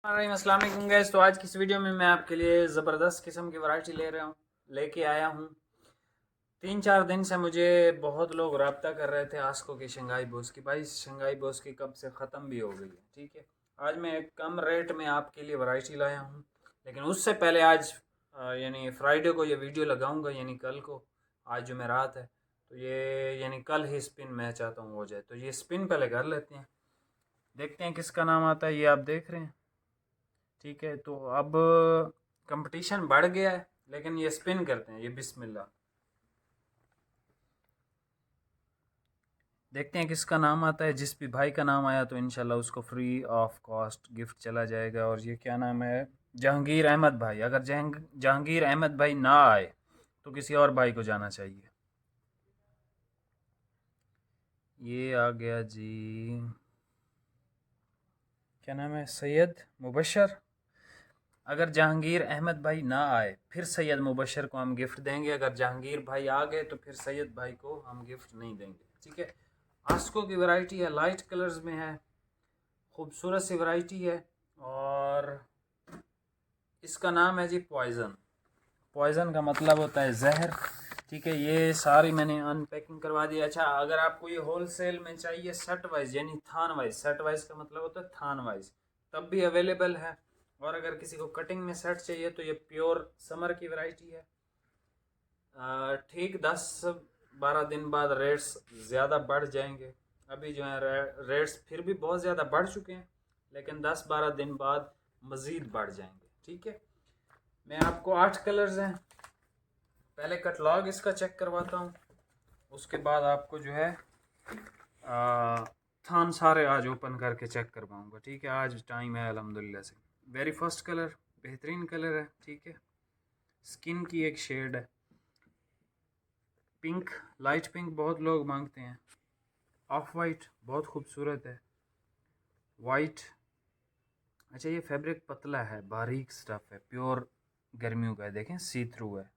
अस्सलाम वालेकुम गाइस। तो आज की इस वीडियो में मैं आपके लिए ज़बरदस्त किस्म की वैरायटी लेके आया हूँ। 3-4 दिन से मुझे बहुत लोग रब्ता कर रहे थे आस्को की शंघाई बोस की। भाई शंघाई बोस की कब से ख़त्म भी हो गई है। ठीक है, आज मैं एक कम रेट में आपके लिए वैरायटी लाया हूँ, लेकिन उससे पहले आज यानी फ्राइडे को ये वीडियो लगाऊंगा, यानी कल को। आज जुमेरात है तो ये यानी कल ही स्पिन मैं चाहता हूँ हो जाए। तो ये स्पिन पहले कर लेते हैं, देखते हैं किसका नाम आता है। ये आप देख रहे हैं, ठीक है। तो अब कंपटीशन बढ़ गया है, लेकिन ये स्पिन करते हैं। ये बिस्मिल्लाह, देखते हैं किसका नाम आता है। जिस भी भाई का नाम आया तो इंशाल्लाह उसको फ्री ऑफ कॉस्ट गिफ्ट चला जाएगा। और ये क्या नाम है? जहांगीर अहमद भाई। अगर जहांगीर अहमद भाई ना आए तो किसी और भाई को जाना चाहिए। ये आ गया जी, क्या नाम है? सैयद मुबशर। अगर जहांगीर अहमद भाई ना आए फिर सैयद मुबशर को हम गिफ्ट देंगे। अगर जहांगीर भाई आ गए तो फिर सैयद भाई को हम गिफ्ट नहीं देंगे, ठीक है। आस्को की वैरायटी है, लाइट कलर्स में है, खूबसूरत सी वैरायटी है। और इसका नाम है जी पॉइज़न। पॉइज़न का मतलब होता है जहर, ठीक है। ये सारी मैंने अनपैकिंग करवा दी। अच्छा, अगर आपको ये होल सेल में चाहिए सेट वाइज यानी थान वाइज, सेट वाइज का मतलब होता है थान वाइज, तब भी अवेलेबल है। और अगर किसी को कटिंग में सेट चाहिए तो ये प्योर समर की वैरायटी है। ठीक 10-12 दिन बाद रेट्स ज़्यादा बढ़ जाएंगे। अभी जो है रेट्स फिर भी बहुत ज़्यादा बढ़ चुके हैं, लेकिन 10-12 दिन बाद मज़ीद बढ़ जाएंगे, ठीक है। मैं आपको 8 कलर्स हैं, पहले कटलॉग इसका चेक करवाता हूँ, उसके बाद आपको जो है थान सारे आज ओपन करके चेक करवाऊँगा, ठीक है। आज टाइम है अल्हम्दुलिल्लाह से। वेरी फर्स्ट कलर बेहतरीन कलर है, ठीक है। स्किन की एक शेड है, पिंक, लाइट पिंक बहुत लोग मांगते हैं। ऑफ वाइट बहुत खूबसूरत है। वाइट, अच्छा ये फैब्रिक पतला है, बारीक स्टफ है, प्योर गर्मियों का है। देखें सी थ्रू है,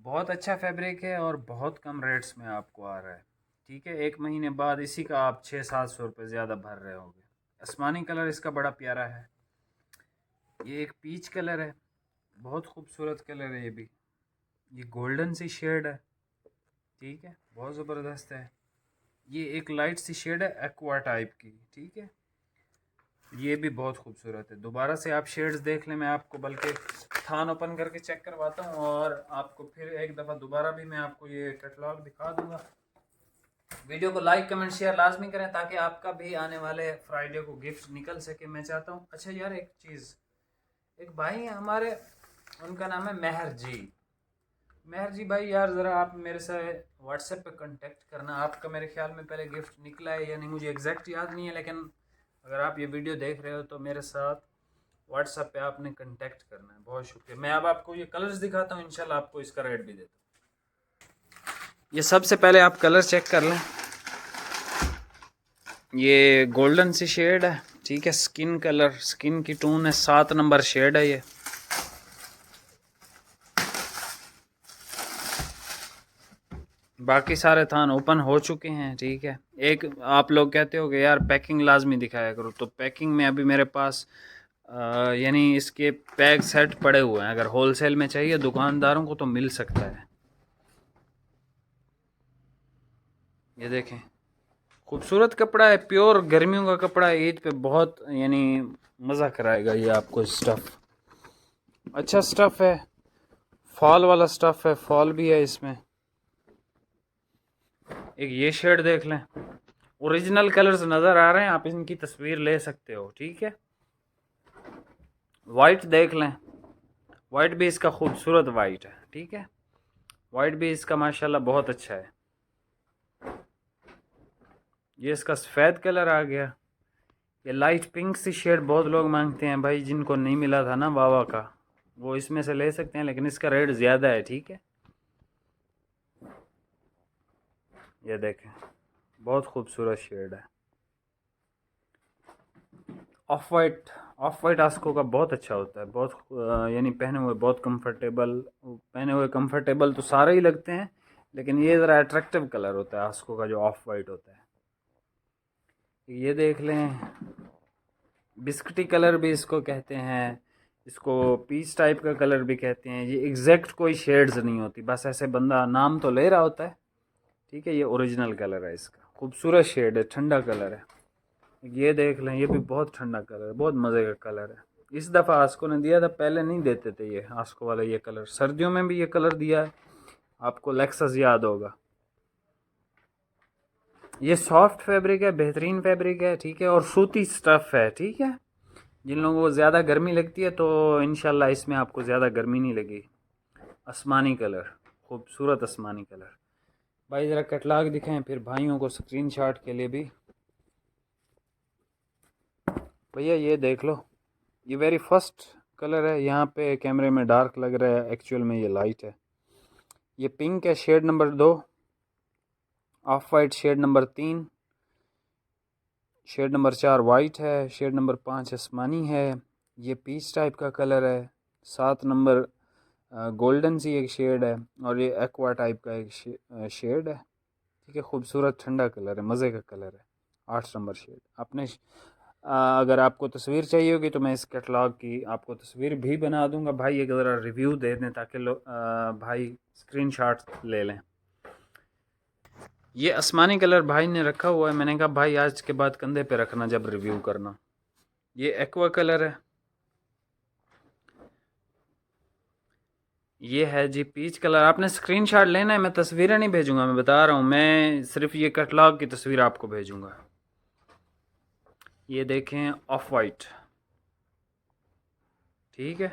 बहुत अच्छा फैब्रिक है और बहुत कम रेट्स में आपको आ रहा है, ठीक है। 1 महीने बाद इसी का आप 600-700 रुपये ज़्यादा भर रहे होगे। आसमानी कलर इसका बड़ा प्यारा है। ये एक पीच कलर है, बहुत खूबसूरत कलर है। ये गोल्डन सी शेड है, ठीक है, बहुत ज़बरदस्त है। ये एक लाइट सी शेड है एक्वा टाइप की, ठीक है। ये भी बहुत खूबसूरत है। दोबारा से आप शेड्स देख लें, मैं आपको बल्कि थान ओपन करके चेक करवाता हूँ और आपको फिर एक दफ़ा दोबारा भी मैं आपको ये कैटलॉग दिखा दूँगा। वीडियो को लाइक कमेंट शेयर लाजमी करें ताकि आपका भी आने वाले फ्राइडे को गिफ्ट निकल सके। मैं चाहता हूँ। अच्छा यार एक चीज़, एक भाई हैं हमारे, उनका नाम है मेहर जी। मेहर जी भाई, यार ज़रा आप मेरे से व्हाट्सएप पे कांटेक्ट करना। आपका मेरे ख्याल में पहले गिफ्ट निकला है या नहीं मुझे एग्जैक्ट याद नहीं है, लेकिन अगर आप ये वीडियो देख रहे हो तो मेरे साथ व्हाट्सएप पे आपने कांटेक्ट करना है। बहुत शुक्रिया। मैं अब आपको ये कलर्स दिखाता हूँ, इंशाल्लाह आपको इसका रेट भी देता हूँ। ये सबसे पहले आप कलर चेक कर लें। ये गोल्डन सी शेड है, ठीक है। स्किन कलर, स्किन की टोन है, 7 नंबर शेड है ये। बाकी सारे थान ओपन हो चुके हैं, ठीक है। एक आप लोग कहते हो कि यार पैकिंग लाजमी दिखाया करो, तो पैकिंग में अभी मेरे पास यानी इसके पैक सेट पड़े हुए हैं। अगर होलसेल में चाहिए दुकानदारों को तो मिल सकता है। ये देखें, खूबसूरत कपड़ा है, प्योर गर्मियों का कपड़ा है। ईद पे बहुत यानी मज़ा कराएगा ये आपको। स्टफ़ अच्छा स्टफ़ है, फॉल वाला स्टफ़ है, फॉल भी है इसमें। एक ये शेड देख लें, ओरिजिनल कलर्स नज़र आ रहे हैं, आप इनकी तस्वीर ले सकते हो, ठीक है। वाइट देख लें, वाइट भी इसका खूबसूरत वाइट है, ठीक है। वाइट भी इसका माशाल्लाह बहुत अच्छा है। ये इसका सफ़ेद कलर आ गया। ये लाइट पिंक सी शेड बहुत लोग मांगते हैं भाई, जिनको नहीं मिला था ना वावा का, वो इसमें से ले सकते हैं, लेकिन इसका रेट ज़्यादा है, ठीक है। ये देखें, बहुत खूबसूरत शेड है। ऑफ वाइट, ऑफ वाइट आस्को का बहुत अच्छा होता है, बहुत यानी पहने हुए बहुत कंफर्टेबल, पहने हुए कंफर्टेबल तो सारे ही लगते हैं, लेकिन ये ज़रा अट्रैक्टिव कलर होता है आस्को का जो ऑफ वाइट होता है। ये देख लें, बिस्किटी कलर भी इसको कहते हैं, इसको पीच टाइप का कलर भी कहते हैं। ये एग्जैक्ट कोई शेड्स नहीं होती, बस ऐसे बंदा नाम तो ले रहा होता है। ठीक है, ये ओरिजिनल कलर है इसका, खूबसूरत शेड है, ठंडा कलर है। ये देख लें, ये भी बहुत ठंडा कलर है, बहुत मज़े का कलर है। इस दफ़ा आस्को ने दिया था, पहले नहीं देते थे ये आस्को वाला ये कलर। सर्दियों में भी ये कलर दिया है, आपको लेक्सस याद होगा। ये सॉफ्ट फैब्रिक है, बेहतरीन फैब्रिक है, ठीक है, और सूती स्टफ़ है, ठीक है। जिन लोगों को ज़्यादा गर्मी लगती है तो इंशाल्लाह इसमें आपको ज़्यादा गर्मी नहीं लगी। आसमानी कलर, खूबसूरत आसमानी कलर। भाई ज़रा कैटलॉग दिखाएं फिर भाइयों को स्क्रीनशॉट के लिए भी। भैया ये देख लो, ये वेरी फर्स्ट कलर है। यहाँ पे कैमरे में डार्क लग रहा है, एक्चुअल में ये लाइट है। ये पिंक है, shade number 2। Off white shade number 3। Shade number 4 white है। शेड नंबर 5 आसमानी है। ये पीच टाइप का कलर है। 7 नंबर गोल्डन सी एक शेड है, और ये एक्वा टाइप का एक शेड है। ठीक है, खूबसूरत ठंडा कलर है, मज़े का कलर है। 8 नंबर शेड। आपने अगर आपको तस्वीर चाहिए होगी तो मैं इस कैटलॉग की आपको तस्वीर भी बना दूंगा। भाई एक ज़रा रिव्यू दे दें ताकि लोग भाई स्क्रीनशॉट ले लें। ये आसमानी कलर भाई ने रखा हुआ है, मैंने कहा भाई आज के बाद कंधे पे रखना जब रिव्यू करना। ये एक्वा कलर है। ये है जी पीच कलर। आपने स्क्रीनशॉट लेना है, मैं तस्वीरें नहीं भेजूंगा, मैं बता रहा हूँ, मैं सिर्फ ये कैटलॉग की तस्वीर आपको भेजूंगा। ये देखें, ऑफ वाइट, ठीक है।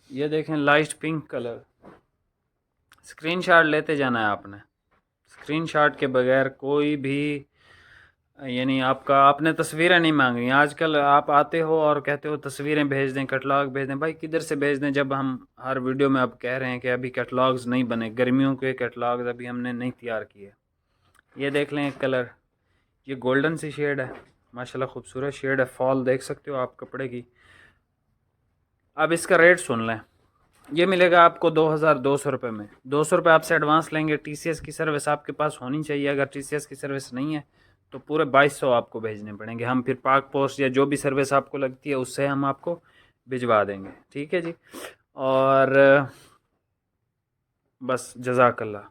ये देखें लाइट पिंक कलर। स्क्रीनशॉट लेते जाना है आपने, स्क्रीनशॉट के बगैर कोई भी, यानी आपने तस्वीरें नहीं मांगनी। आजकल आप आते हो और कहते हो तस्वीरें भेज दें, कैटलॉग भेज दें। भाई किधर से भेज दें जब हम हर वीडियो में अब कह रहे हैं कि अभी कैटलॉग्स नहीं बने, गर्मियों के कैटलॉग्स अभी हमने नहीं तैयार किए। ये देख लें एक कलर, ये गोल्डन सी शेड है, माशाल्लाह खूबसूरत शेड है। फॉल देख सकते हो आप कपड़े की। अब इसका रेट सुन लें, ये मिलेगा आपको 2200 रुपये में। 200 रुपये आपसे एडवांस लेंगे। TCS की सर्विस आपके पास होनी चाहिए। अगर TCS की सर्विस नहीं है तो पूरे 2200 आपको भेजने पड़ेंगे। हम फिर पाक पोस्ट या जो भी सर्विस आपको लगती है उससे हम आपको भिजवा देंगे, ठीक है जी। और बस जज़ाकल्लाह।